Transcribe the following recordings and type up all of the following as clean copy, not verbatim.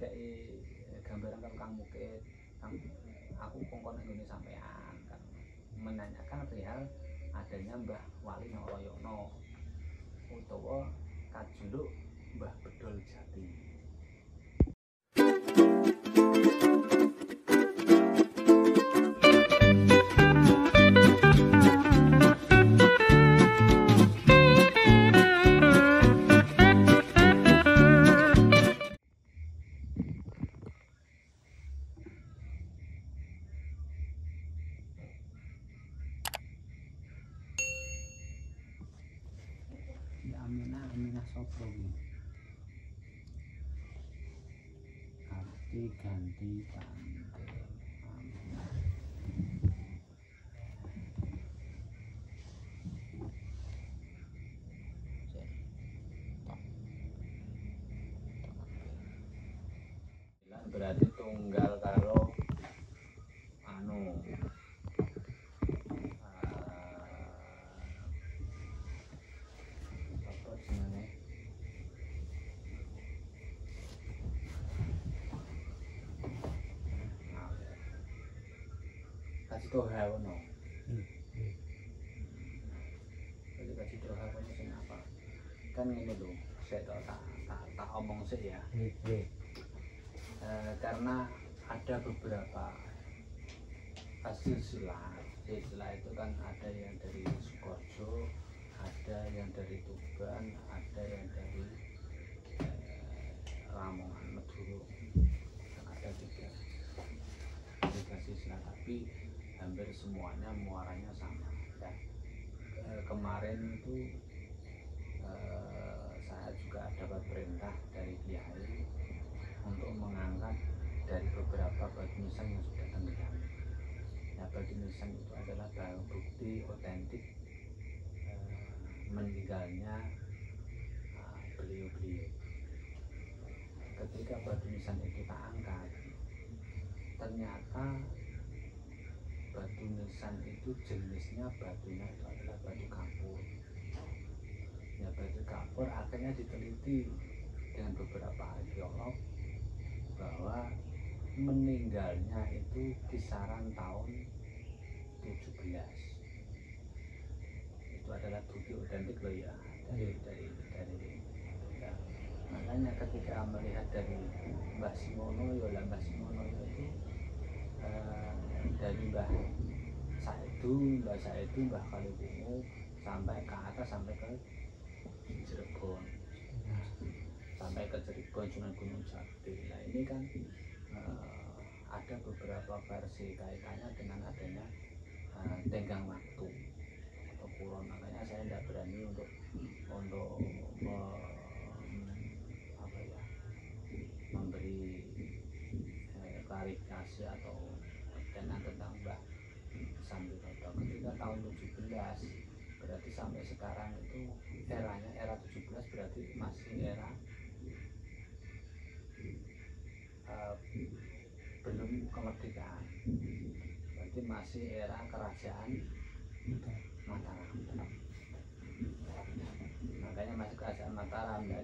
dikai gambaran karo Kang Mukit, Kang aku kongkon nggone sampean kan menanyakan perihal adanya Mbah Wali Narayana utawa kajuluk Mbah Bedol Jati. Aminah sapa iki? Arti ganti tante Aminah. Berarti tunggal karo anu apa jenenge kasih toha ono. Jadi kasih toha ono sing apa? Kan ngene lho, saya tak omong sih ya. Karena ada beberapa silsilah itu kan ada yang dari Sukoharjo, ada yang dari Tuban, ada yang dari Lamongan, Madura, ada tiga silsilah, tapi hampir semuanya muaranya sama ya. Kemarin itu saya juga dapat perintah dari Kiai untuk mengangkat dari beberapa batu nisan yang sudah tenggelam. Ya, batu nisan itu adalah barang bukti otentik meninggalnya beliau-beliau. Ketika batu nisan itu tak angkat, ternyata batu nisan itu jenisnya batunya itu adalah batu kapur. Ya, batu kapur akhirnya diteliti dengan beberapa arkeolog bahwa meninggalnya itu kisaran tahun 17. Itu adalah bukti otentik loh ya dari ya. Makanya ketika melihat dari Mbah Simono Mbah Simono itu dari Mbah Saidu, Mbah Kalibungu sampai ke atas sampai ke Cirebon. Sampai ke Cirebon, Sunan Gunung Jati. Nah ini kan ada beberapa versi kaitannya dengan adanya tenggang waktu atau kulon. Makanya saya tidak berani untuk memberi klarifikasi atau tentang Mbah Sambiroto. Ketika tahun 17 berarti sampai sekarang itu era 17 berarti masih era belum kemerdekaan, berarti masih era kerajaan Mataram. Makanya masih kerajaan Mataram ya,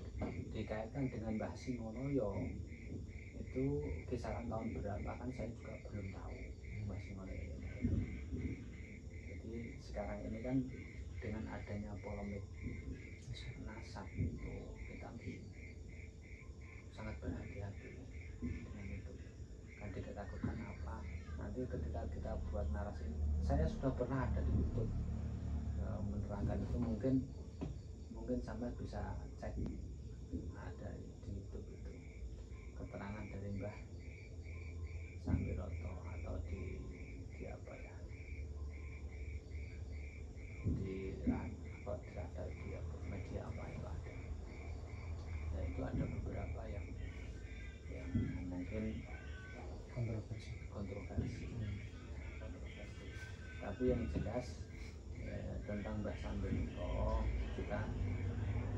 dikaitkan dengan Mbah Simono itu kisaran tahun berapa kan saya juga belum tahu Mbah Simono itu. Jadi sekarang ini kan dengan adanya polemik nasab itu kita sangat berhati-hati dengan itu. Kan ditakutkan apa nanti ketika kita buat narasi. Saya sudah pernah ada di YouTube menerangkan itu, mungkin sampai bisa cek ada di YouTube itu keterangan dari Mbah Sambiroto atau di apa ya di media apa itu ada. Nah itu ada beberapa yang mungkin kontroversi. Tapi yang jelas tentang Mbah Sambiroto kita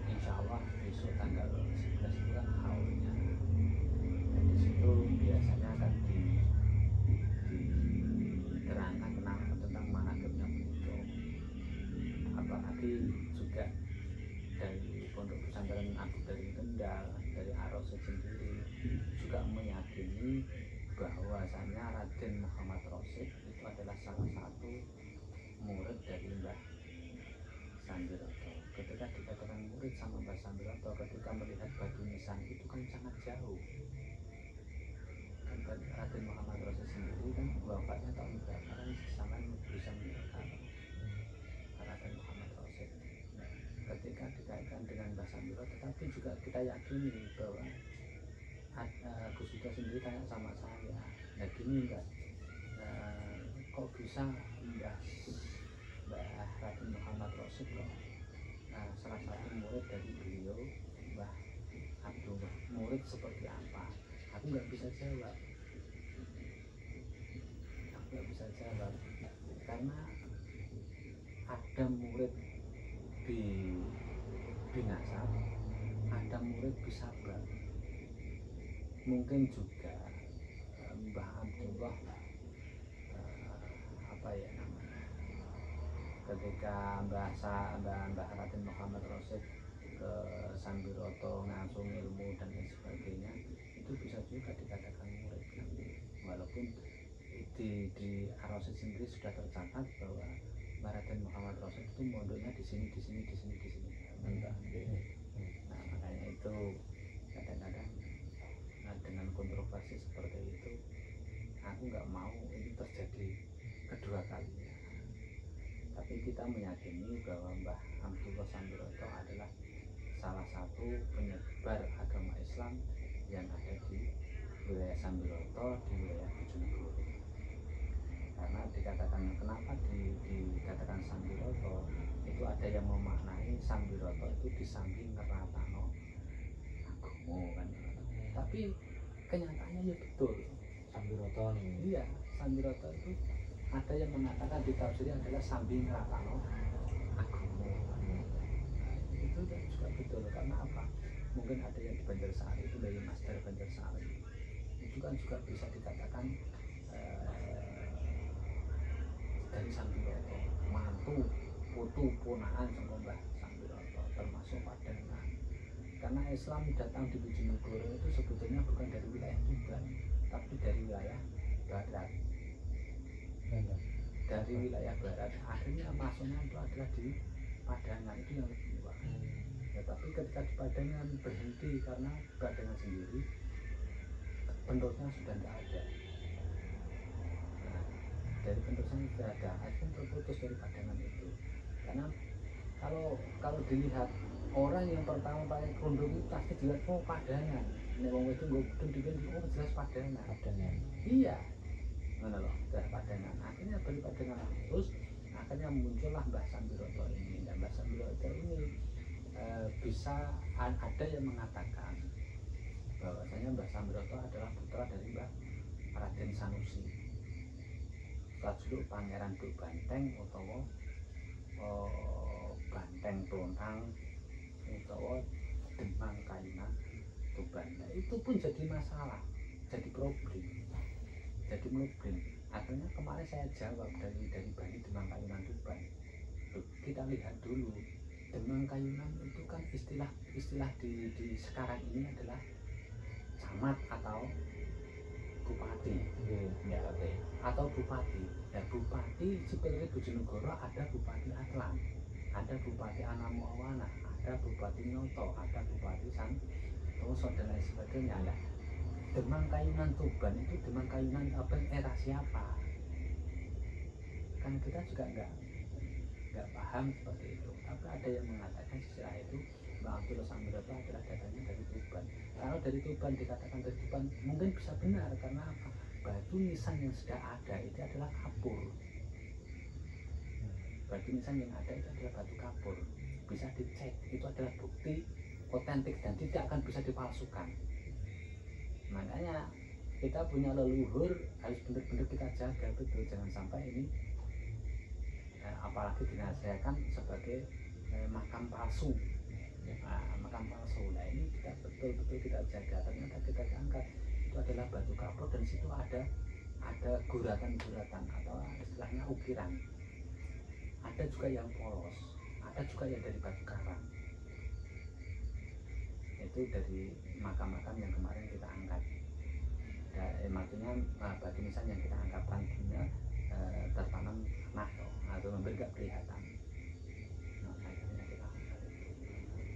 insya Allah besok tanggal 11 itu kan haulnya. Dan di situ biasanya akan diterangkan tentang manaqibnya beliau. Apalagi juga dari Pondok Pesantren Abu dari Kendal, dari Arose sendiri juga meyakini bahwasanya Raden Muhammad Rosyid itu adalah salah satu murid dari Mbah Sambiroto. Ketika dikatakan murid sama Mbah Sambiroto, ketika melihat batu nisan itu kan sangat jauh. Kan Raden Muhammad Rosyid sendiri kan wafatnya tahun berapa kan sangat bisa meninggal Raden Muhammad Rosyid. Nah, ketika dikaitkan dengan Mbah Sambiroto, tetapi juga kita yakini bahwa Gus Dur sendiri tanya sama saya, nah gini Mbak, kok bisa Mbah Raden Muhammad Rosyid kok salah satu murid dari beliau Mbah Abdullah, murid seperti apa? Aku nggak bisa jawab, karena ada murid di binasa, ada murid bisabar. Mungkin juga Mbah Abdullah apa ya namanya, ketika Mbah Raden Muhammad Rosyid ke Sambiroto ngasuh ilmu dan lain sebagainya, itu bisa juga dikatakan murid kan? Walaupun di Rosyid sendiri sudah tercatat bahwa Mbah Raden Muhammad Rosyid itu mondoknya di sini. Nah, makanya itu kadang-kadang dengan kontroversi seperti itu, aku nggak mau ini terjadi kedua kalinya. Tapi kita meyakini bahwa Mbah Abdullah Sambiroto adalah salah satu penyebar agama Islam yang ada di wilayah Sambiroto, di wilayah Bojonegoro. Karena dikatakan, kenapa dikatakan Sambiroto, itu ada yang memaknai Sambiroto itu di samping Ngeratano Agomo kan. Tapi kenyataannya ya betul Sambiroto nih. Iya, Sambiroto itu ada yang mengatakan di tafsirnya adalah samping Ngeratano Agomo. Itu juga betul, karena apa? Mungkin ada yang di Banjarsari itu dari Master Banjarsari, itu kan juga bisa dikatakan dari Sambiroto, mantu putu punaan sama Mbah Sambiroto, termasuk Padangan. Karena Islam datang di Bojonegoro itu sebetulnya bukan dari wilayah Tuban, tapi dari wilayah barat. Dari wilayah barat, akhirnya masuknya itu adalah di Padangan, itu yang lebih luas. Ya, tapi ketika di Padangan berhenti karena Padangan sendiri penerusnya sudah tidak ada. Nah, dari penerusnya sudah ada, akhirnya terputus dari Padangan itu. Karena kalau dilihat orang yang pertama pakai kerudung itu pasti dilihat Padangan. Nek wong itu nggo gedung dipikir jelas Padangan. Iya. Ngono loh, dari Padangan. Akhirnya dari Padangan terus akhirnya muncullah Mbah Sambiroto ini. Dan Mbah Sambiroto ini bisa ada yang mengatakan bahwasanya Mbah Sambiroto adalah putra dari Mbah Raden Sanusi, Sajuluk Pangeran Duk Banteng utawa Banteng Tontang utawa Demang Kayunan Tuban. Nah, itu pun jadi masalah, jadi problem. Akhirnya kemarin saya jawab dari Bani Demang Kayunan Tuban. Kita lihat dulu, Demang Kayunan itu kan istilah di sekarang ini adalah camat atau bupati, ya, atau bupati. Ya, bupati sebenarnya Bojonegoro ada Bupati Atlan, ada Bupati Anamuawana, ada Bupati Nyoto, ada Bupati Santoso dan lain sebagainya. Nah, Demang Kayunan Tuban itu Demang Kayunan apa era siapa? Kan kita juga nggak paham seperti itu. Tapi ada yang mengatakan setelah itu Mbah Abdullah Sambiroto adalah datangnya dari Tuban. Kalau dari Tuban dikatakan dari Tuban mungkin bisa benar, karena apa? Batu nisan yang sudah ada itu adalah kapur. Batu nisan yang ada itu adalah batu kapur. Bisa dicek, itu adalah bukti otentik dan tidak akan bisa dipalsukan. Makanya kita punya leluhur harus benar-benar kita jaga betul, jangan sampai ini apalagi dinasihatkan sebagai makam palsu. Makam palsu. Nah, ini kita betul-betul kita jaga. Ternyata kita angkat itu adalah batu kapur dan situ ada guratan-guratan atau istilahnya ukiran. Ada juga yang polos, ada juga yang dari batu karang. Itu dari makam-makam yang kemarin kita angkat. misalnya batu nisan yang kita anggap tadinya tertanam nah atau hampir nggak kelihatan. Nah, akhirnya kita angkat itu.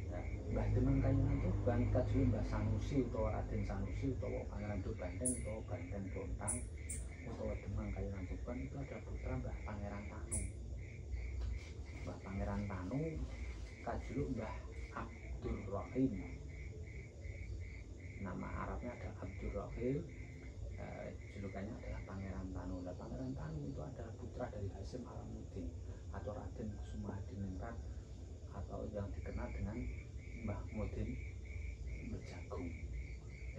Nah, Mbah Demang Kayunan Tuban kajulu Mbah Sanusi utawa Raden Sanusi utawa Pangeran Dobanteng utawa Banteng Bontang utawa Demang Kayunan Tuban itu ada putra Mbah Pangeran Tanu. Mbah Pangeran Tanu kajulu Mbah Abdur Rahim. Nama Arabnya ada Abdur Rahim, julukannya adalah Pangeran Tanu. Nah, Pangeran Tanu itu adalah putra dari Hasyim Alamuddin atau Raden Kusuma Hadiningrat atau yang dikenal dengan Mbah Mudin Berjagung.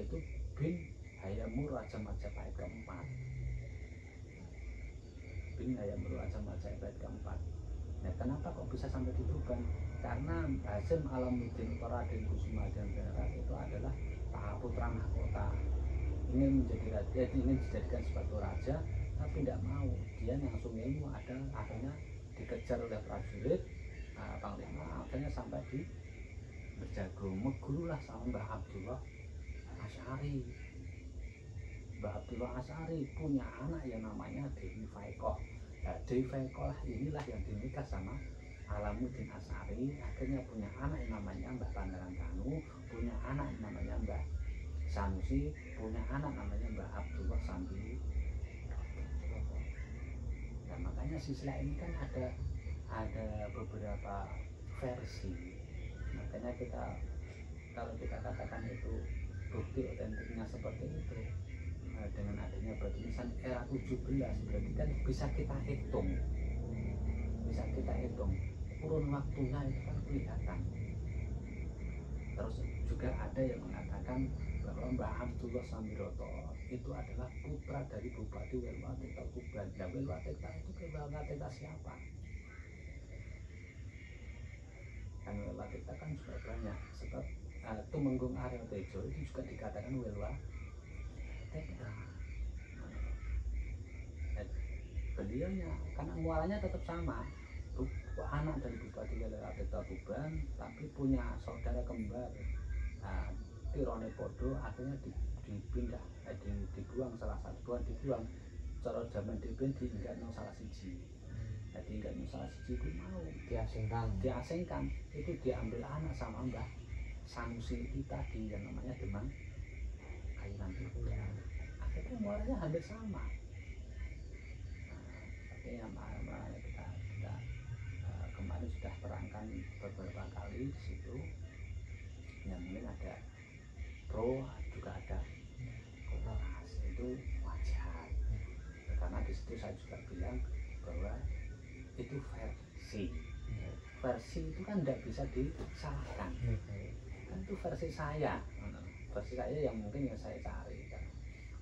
Itu bin Hayamur Raja Majapahit keempat. Bin Hayamur Raja Majapahit keempat. Nah, kenapa kok bisa sampai di Tuban? Karena Hasyim Alamuddin atau Raden Kusuma Hadiningrat itu adalah putra mahkota, ingin menjadi raja, ingin dijadikan sebagai raja, tapi tidak mau. Dia langsung ilmu, akhirnya dikejar oleh prajurit panglima, akhirnya sampai di Berjagung. Gurulah sama Mbah Abdullah Asy'ari. Mbah Abdullah Asy'ari punya anak yang namanya Dewi Faeqoh. Nah, Dewi Faeqoh inilah yang dinikah sama Alamuddin Asy'ari, akhirnya punya anak yang namanya Mbah Pangeran Tanu, punya anak yang namanya Mbah Sanusi, punya anak namanya Mbah Abdullah Sambi. Nah, makanya silsilah ini kan ada beberapa versi. Makanya kalau kita katakan itu bukti otentiknya seperti itu, dengan adanya batu nisan era 17 berarti kan bisa kita hitung kurun waktunya itu kan kelihatan. Terus juga ada yang mengatakan bahwa Mbah Abdullah Sambiroto itu adalah putra dari Bupati Welwatirta Tuban. Nah, Welwatirta itu Welwatirta siapa? Kan Welwatirta kan juga banyak. Sebab Tumenggung Arya Tejo itu juga dikatakan Welwatirta. Beliaunya karena mualanya tetap sama, anak dari Bupati Welwatirta Tuban, tapi punya saudara kembar. Tirone podo akhirnya dipindah, dibuang salah satu, bukan dibuang, cara zaman dipin diingatno salah siji. Jadi ingatno salah siji itu mau diasingkan, itu diambil anak sama Mbah Sanusi itu tadi yang namanya Demang Kayunan Tuban. Akhirnya mualanya hampir sama. Tapi yang kita kemarin sudah terangkan beberapa kali di situ. Yang mungkin ada pro juga ada kontra, itu wajar karena di situ saya juga bilang bahwa itu versi itu kan tidak bisa disalahkan, kan itu versi saya yang mungkin yang saya cari kan.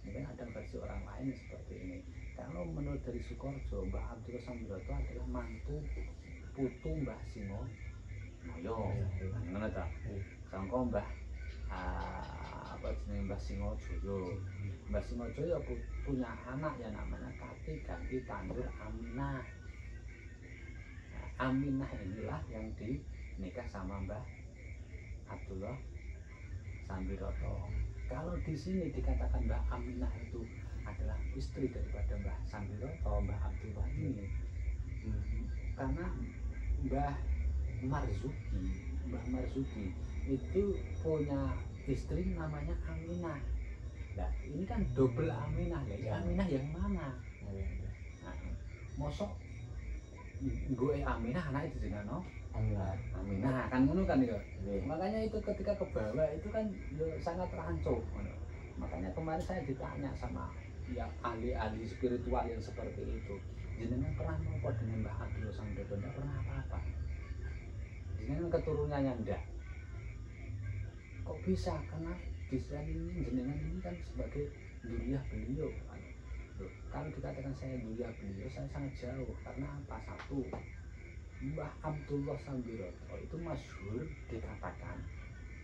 Mungkin ada versi orang lain seperti ini. Kalau menurut dari Sukorjo, Mbah Abdullah Sambiroto adalah mantu putu Mbah Singo Moyo, ngono ta. Sangka Mbah Mbah Singojoyo. Mbah Singojoyo punya anak yang namanya Kati Ganti Tandur Aminah. Nah, Aminah inilah yang dinikah sama Mbah Abdullah Sambiroto. Kalau di sini dikatakan Mbah Aminah itu adalah istri daripada Mbah Sambiroto, Mbah Abdullah ini, karena Mbah Marzuki itu punya istri namanya Aminah. Nah, ini kan double Aminah. Ya, Aminah yang mana? Nah, mosok gue Aminah anak itu jenenge Aminah kan ngono kan itu. Makanya itu ketika ke bawah itu kan sangat rancu. Makanya kemarin saya ditanya sama ya ahli-ahli spiritual yang seperti itu, jenengan pernah ngopo dengan Mbah Abdullah Sambiroto? Tidak pernah apa-apa. Jenengan keturunannya ndak. Kok bisa? Karena di ini jenengan ini kan sebagai duriah beliau. Kalau dikatakan saya duriah beliau, saya sangat jauh. Karena apa? Satu, Mbah Abdullah Sambiroto itu masyhur dikatakan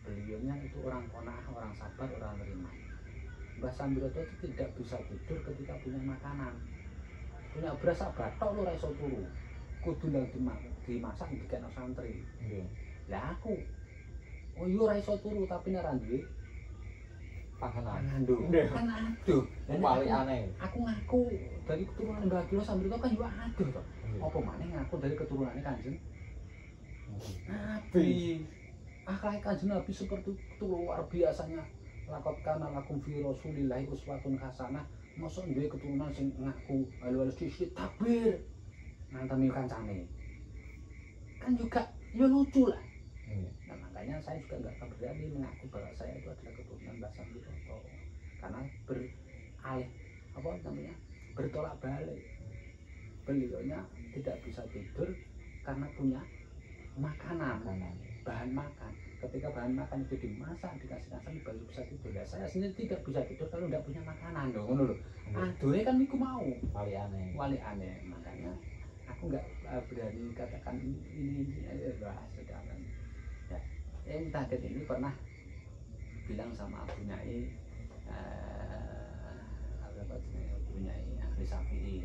beliaunya itu orang qanaah, orang sabar, orang terima. Mbah Sambiroto itu tidak bisa tidur ketika punya makanan. Punya beras sak bathok lho ra iso turu. Kudu ndang dimasak dikene santri. Lah aku oh iya ora iso turu tapi nek ra duwe panganan. Aduh, kan aduh. Paling aneh. Aku ngaku dari keturunan Mbah Kilo sambil itu kan juga aduh toh. Apa maneh ngaku dari keturunannya Kanjeng Nabi. Akhlak Kanjeng Nabi seperti itu luar biasanya. Laqad kana lakum fi Rasulillahi uswatun hasanah. Mosok duwe keturunan sing ngaku halo-halo sithik takbir. Ngantemi kancane. Kan juga ya lucu lah. Nah makanya saya juga nggak akan berani mengaku bahwa saya itu adalah keturunan Mbah Sambiroto karena beralih apa namanya bertolak balik. Beliaunya tidak bisa tidur karena punya makanan, bahan makan. Ketika bahan makan itu dimasak dikasih nasi baru bisa tidur. Ya, saya sendiri tidak bisa tidur kalau tidak punya makanan dong, ngono lho. Aduh kan niku mau wali aneh. Makanya aku nggak berani katakan ini sudah kan. Ya, yang target ini pernah bilang sama Abu Nyai apa jenis Abu Nyai ahli Syafi'i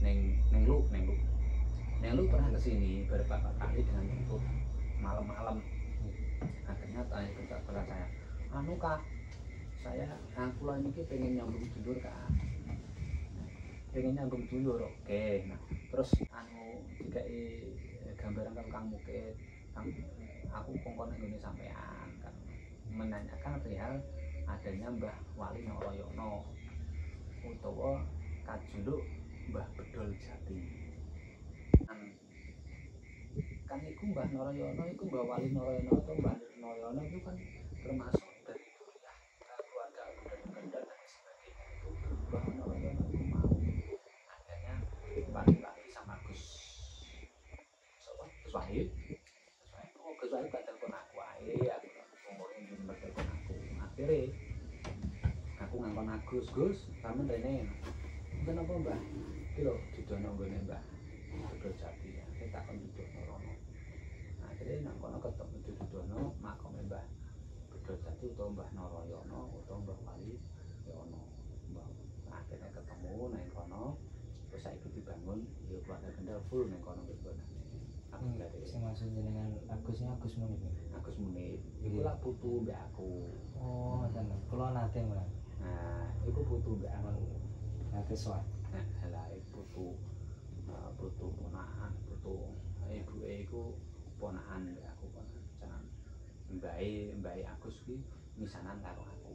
neng lu pernah kesini beberapa kali dengan itu malam-malam. Akhirnya tanya kepada saya, anu kak, saya kula ini pengen nyambung dulur kak, oke. Nah terus anu dikai gambaran kang Mukit, aku kongkon ngene sampean kan menanyakan perihal adanya Mbah Wali Noroyono utawa kajuluk Mbah Bedol Jati. Kan iku Mbah Noroyono iku Mbah Wali Noroyono atau Mbah Noroyono itu kan termasuk dari wilayah keluarga Kendal dan sebagainya. Itu Mbah Noroyono itu mau adanya wali-wali sama Gus Wahid. Gus Wahid kan telepon aku ae, aku ngomongin di nomor telepon aku. Akhirnya aku ngangkon Gus, sampean rene. Mungkin apa Mbah? Iki lho didono nggone Mbah Bedol Jati ya. Kita kon didono rono. Akhirnya nang kono ketemu didono makome Mbah Bedol Jati utawa Mbah Noroyono utawa Mbah Wali ya ono. Mbah akhirnya ketemu nang kono. Terus saiki dibangun ya keluarga Kendal full nang kono nggonane. Sing maksud jenengan Agusnya Agus Munib. Agus Munib. Iku lak putu mbek aku. Oh, ngoten. Kula nate Mbak. Nah, iku putu mbek aku. Nate soal. Nah, lah putu ponakan, putu ibuke iku ponakan mbek aku ponakan. Mbae Agus ki misanan karo aku.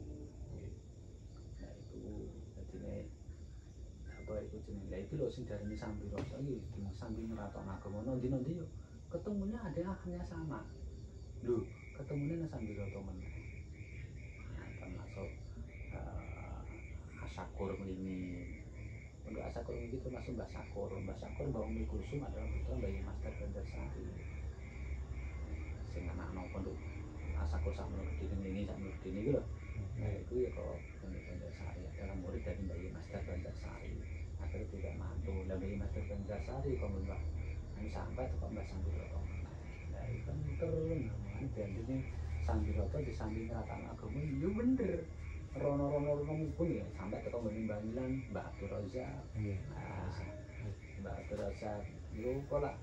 Nah, itu dadine apa iku jenenge. Lah iki lho sing darani Sambiroto iki sambil ngratono agama ndi-ndi yo ketemunya ada akhirnya sama. Lho, ketemunya nang Sambiroto meneh. Nah, termasuk Asakur Mlimi. Untuk Asakur Mlimi itu termasuk Mbah Sakur. Mbah Mbah Umi Kulsum adalah putra Mbah Master Bandarsari. Sing anakno pondok Asakur sakmono gedhe sakmono gedhe iki lho. Nah, itu ya kok Bandarsari adalah murid dari Mbah Master Bandarsari. Akhirnya tidak mantu. Lah Mbah Master Bandarsari kok Mbah sampai kok Mbah Sambiroto. Nah, itu kan terus namanya bandine Sambiroto di samping ratan agama yo bener. Rono pun ya sampai ke Mbah Milan, Mbah Abdul Razak. Mbah Abdul Razak yo kok lah.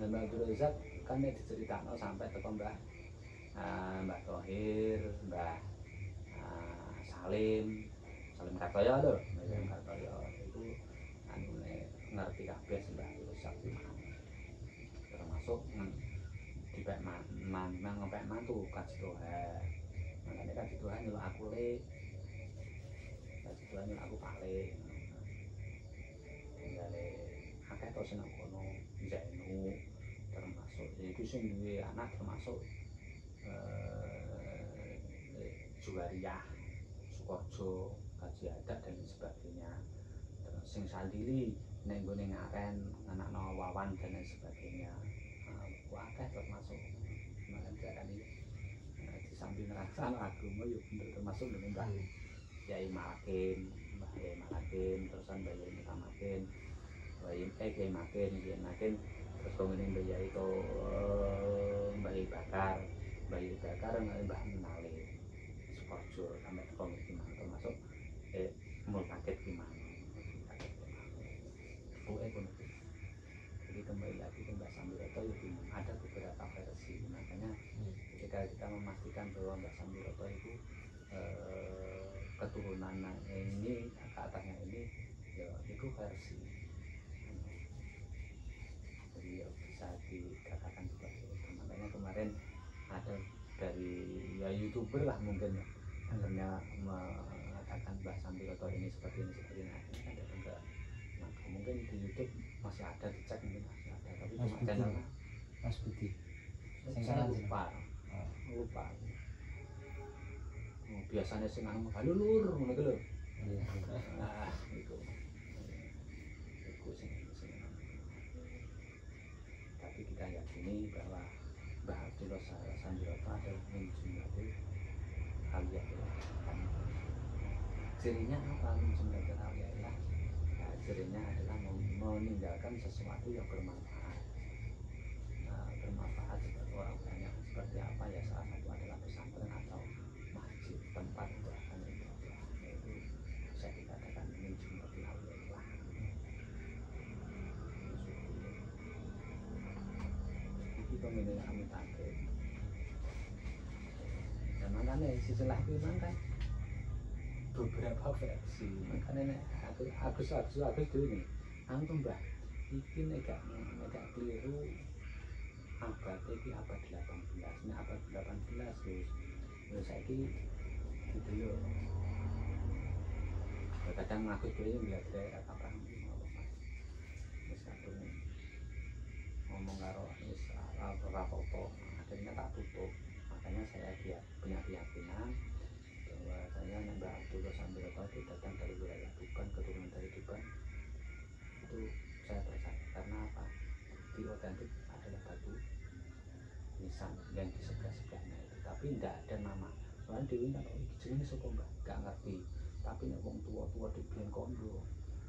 Mbah Abdul Razak kan diceritakno sampai ke Mbah Thohir, Mbah Salim Kartoyo lho, Mbah Kartoyo itu anune ngerti kabeh Mbah Abdul Razak. Termasuk dipek ngepek mantu Kaji Tuhan. Makanya Kaji Tuhan nyeluk aku Kaji Tuhan nyeluk aku paling. Tinggalnya akeh to seneng kono Zainu termasuk itu sing duwe anak termasuk Juwariyah, Sukorjo, Kaji Adat dan sebagainya. Terus sing Sandili ning gone Ngaren anakno Wawan dan lain sebagainya. Akeh termasuk mengendarani di samping ngerasa agama ya bener termasuk dengan Mbah Yai Malakin, terusan Mbah Yai Mutamakin, Yai Makin, terus kemudian Mbah Yai itu Mbah Yai Bakar Mbah Menali, Sukorjo sampai komisi termasuk Multaket Gimana. Jadi kembali lagi ke Mbah Sambiroto ada beberapa versi. Makanya ketika supaya kita memastikan bahwa Mbah Sambiroto itu keturunan ini ke atasnya ini ya itu versi jadi ya bisa dikatakan seperti itu. Makanya kemarin ada dari ya youtuber lah mungkin ya akhirnya mengatakan Mbah Sambiroto ini seperti ini akhirnya kan datang ke maka mungkin di YouTube masih ada dicek mungkin masih ada tapi Mas cuma Budi. channelnya Mas Budi. saya lupa biasanya sing anu halo lur ngono ku lho. Iya. Nah, itu sing tapi kita yakini bahwa Mbah Abdullah Sambiroto adalah min jumlatil awliyaillah. Cirinya apa min jumlatil awliyaillah? Nah, cirinya adalah meninggalkan sesuatu yang bermanfaat. Bermanfaat seperti orang banyak seperti apa ya, salah satu adalah pesantren atau masjid tempat untuk akan ibadah, itu bisa dikatakan min jumlatil awliyaillah. Itu pemilihan kami target. Dan makanya sisi lagi kan beberapa versi, makanya Agus dulu nih aku Mbah iki nek gak keliru abad iki abad 18. Nek abad 18 wis saiki didelok. Kadang Agus dhewe ngeliat kapan wis kadung ngomong karo wis ora apa-apa, akhirnya tak tutup. Makanya saya punya keyakinan bahwa saya Mbah Abdullah Sambiroto itu datang dari wilayah Tuban, keturunan dari Tuban. Itu saya percaya karena apa? Bukti otentik adalah batu nisan yang di sebelah-sebelahnya itu, tapi tidak ada nama. Soalnya Dewi kan jenenge sapa Mbah, gak ngerti. Tapi nek wong tua-tua di Bian Kondo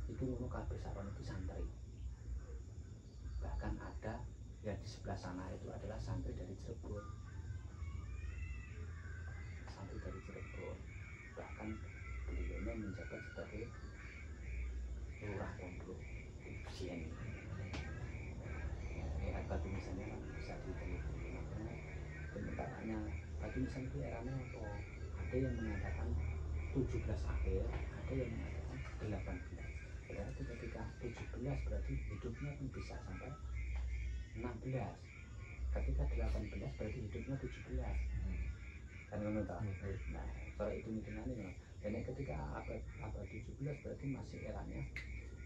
itu ngono kabeh saron itu santri. Bahkan ada yang di sebelah sana itu adalah santri dari Cirebon. Santri dari Cirebon. Bahkan beliaunya menjabat sebagai lurah Pondok Bian. Lihat batu nisannya kan bisa diteliti. Makanya penyebarannya batu nisan itu eranya apa? Ada yang mengatakan 17 akhir, ada yang mengatakan 18. Berarti ketika 17 berarti hidupnya kan bisa sampai 16. Ketika 18 berarti hidupnya 17. Kan ngono ta? Nah, kalau hitung-hitungannya memang. Dan ketika abad 17 berarti masih eranya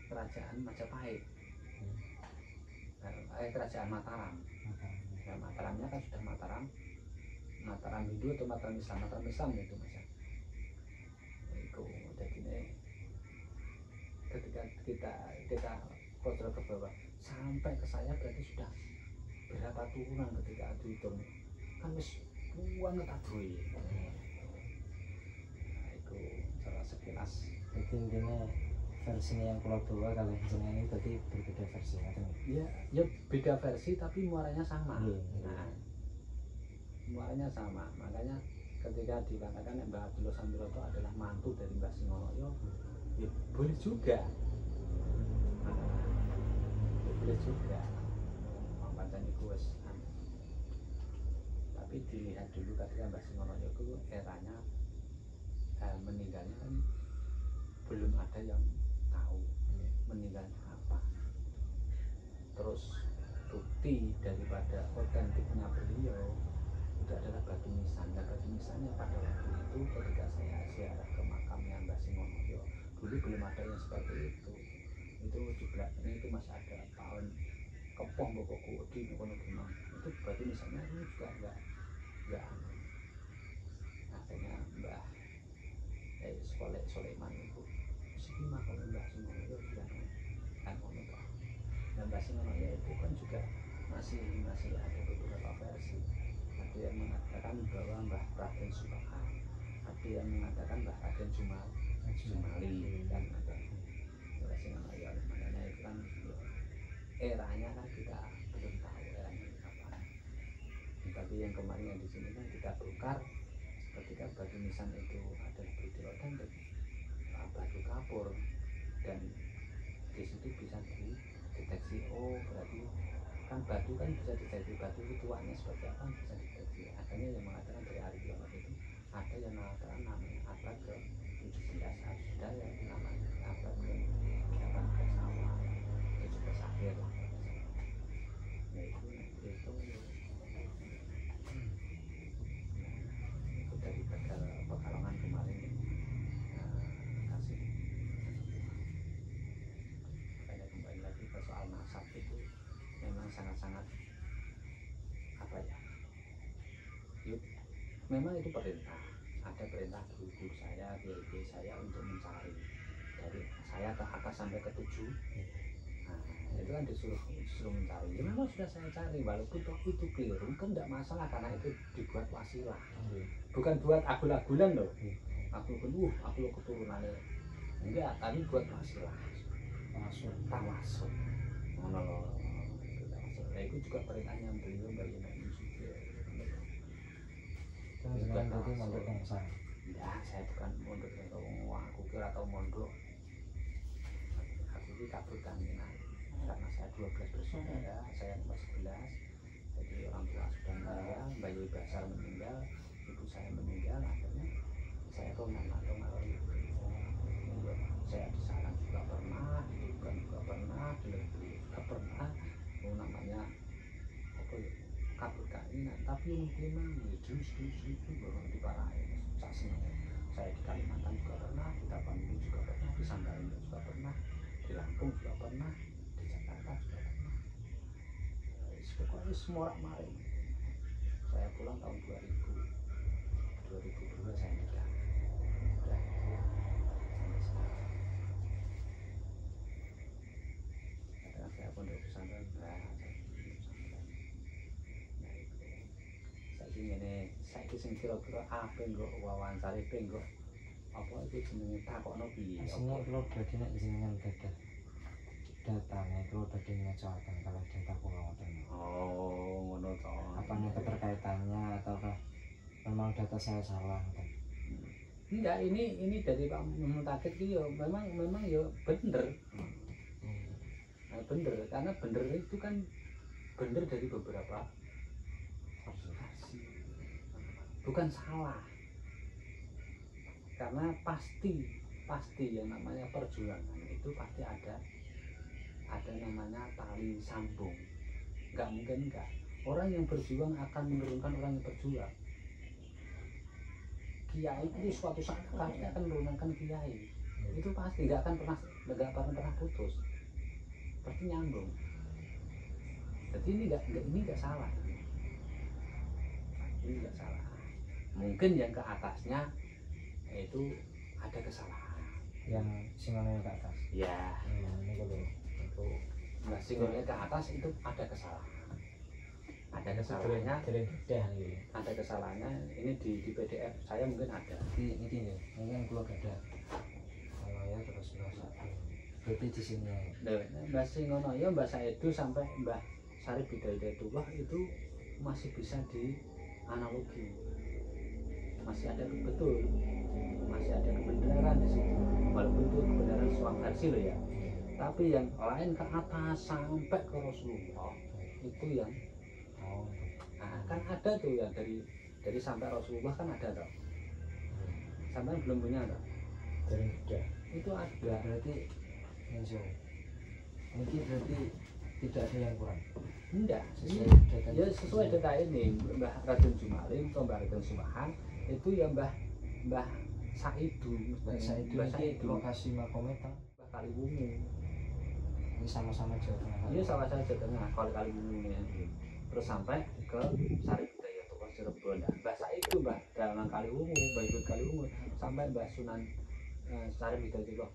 kerajaan Majapahit. Kerajaan Mataram. Nah, Mataramnya kan sudah Mataram Hindu atau Mataram Islam itu Mas. Itu jadi ketika kita kontrol ke bawah sampai ke saya berarti sudah berapa turunan ketika dihitung kan wis banget aduh. Nah, itu salah sekilas. Jadi intinya versinya yang kalau bawa kalau jenengan ini berarti berbeda versi atau ya beda versi tapi muaranya sama. Nah, muaranya sama, makanya ketika dikatakan Mbah Abdullah Sambiroto adalah mantu dari Mbah Singonoyo, ya boleh juga. Boleh juga. Pancen iku wis. Tapi dilihat dulu ketika Mbah Singonoyo itu eranya meninggalnya kan belum ada yang tahu meninggalnya apa. Terus bukti daripada otentiknya beliau itu adalah batu nisan. Nah, batu nisannya pada waktu itu ketika saya ziarah ke makamnya Mbah Singonoyo dulu belum ada yang seperti itu. Itu jumlahnya itu masih ada tahun kepong pokokku di kono gunung. Itu batu nisannya itu juga enggak akhirnya Mbah Soleman itu sini makam Mbah Singonoyo juga kan kono toh. Dan Mbah Singonoyo itu kan juga masih ada beberapa versi. Ada yang mengatakan bahwa Mbah Raden Subaka, ada yang mengatakan Mbah Raden Jumali kan ada. Mbah Singonoyo makanya itu kan eranya kan kita belum tahu eranya kapan. Tapi yang kemarin yang di sini kan kita bongkar ketika batu nisan itu adalah bukti otentik batu kapur, dan di situ bisa dideteksi oh berarti kan mengatakan batu kan bisa dijadi batu itu tuanya seperti apa bisa dijadi. Akhirnya yang mengatakan dari hari kiamat itu ada yang mengatakan namanya abad ke 17 ada yang namanya abad ke 18 awal 17 akhir lah. Nah itu dari Pekalongan kemarin kasih kayak kembali lagi ke soal nasab itu memang sangat-sangat apa ya, yuk, memang itu perintah, ada perintah guru saya, kiai saya untuk mencari dari saya ke atas sampai ke 7. Nah, itu kan disuruh mencari. Ya memang sudah saya cari, walaupun toh itu keliru kan tidak masalah karena itu dibuat wasilah, bukan buat agul-agulan loh. Aku lo keturunannya enggak, tapi buat wasilah, tawasul. Nah itu juga perintahnya beliau bagi Nabi Yusuf. Jangan tadi mondok yang sana. Ya, saya bukan mondok yang aku kira tahu mondok. Aku ini kabur kaminan karena saya 12 bersaudara, saya nomor 11. Jadi orang tua sudah meninggal, bayi besar meninggal, ibu saya meninggal, akhirnya saya rongan. Saya di sana juga pernah, di bukan juga pernah, di negeri juga pernah. Namanya apa ya, kabur kaminan, tapi memang justru baru diparahin. Saya di Kalimantan juga pernah, di Tapanuli juga pernah, di Samarinda juga pernah, di Lampung juga pernah, di Jakarta juga pernah. Pokoknya semua maring. Saya pulang tahun 2002 saya nikah. Udah sampai sekarang. Kadang saya pondok pesantren, saiki sing kira-kira apa nggo wawancare nggo apa iki jenenge takokno piye aslinya kalau badhe nek jenengan gadah datanya kalau badhe ngacoaken kalau data kula ngoten. Oh ngono to. Apa nih keterkaitannya ataukah memang data saya salah kan? Enggak, ini dari Pak Muntakir itu ya memang ya bener. Nah, bener karena bener itu kan bener dari beberapa versi. Bukan salah. Karena pasti yang namanya perjuangan itu pasti ada namanya tali sambung. Enggak mungkin enggak. Orang yang berjuang akan menurunkan orang yang berjuang. Kiai itu suatu saat pasti akan menurunkan kiai. Itu pasti enggak pernah putus. Pasti nyambung. Jadi ini enggak salah. Ini enggak salah. Mungkin yang ke atasnya itu ada kesalahan. Yang singonya ke atas. Ya. Ini kalau itu nah singonya ke atas itu ada kesalahan. Ada kesalahannya. Ada kesalahannya. Ini di PDF saya mungkin ada. Ini nih, ini kan kalau ada. Kalau ya terus satu. Berarti di sini. Mbah Singono ya Mbah Saedu sampai Mbah Sarip Hidayatullah itu masih bisa di analogi. Masih ada betul. Masih ada kebenaran di situ. Walaupun itu kebenaran suatu versi loh ya. Tapi yang lain ke atas sampai ke Rasulullah itu yang nah, kan ada tuh yang dari sampai Rasulullah kan ada toh. Sampai belum punya toh. Dari itu ada. Berarti ini berarti tidak ada yang kurang. Enggak. Sesuai data ini Mbah Raden Jumalim atau Mbah Raden Sumahan itu ya Mbah Saidu. Mbah Saidu lokasi makometa Mbah Kaliwungu. Ini sama-sama Jawa Tengah. Iya sama-sama Jawa Tengah Kaliwungu ini. Terus sampai ke Sarip Hidayatullah Cirebon. Mbah Saidu Mbah dalam Kaliwungu, Mbah Ikut Kaliwungu sampai Mbah Sunan Sarip Hidayatullah.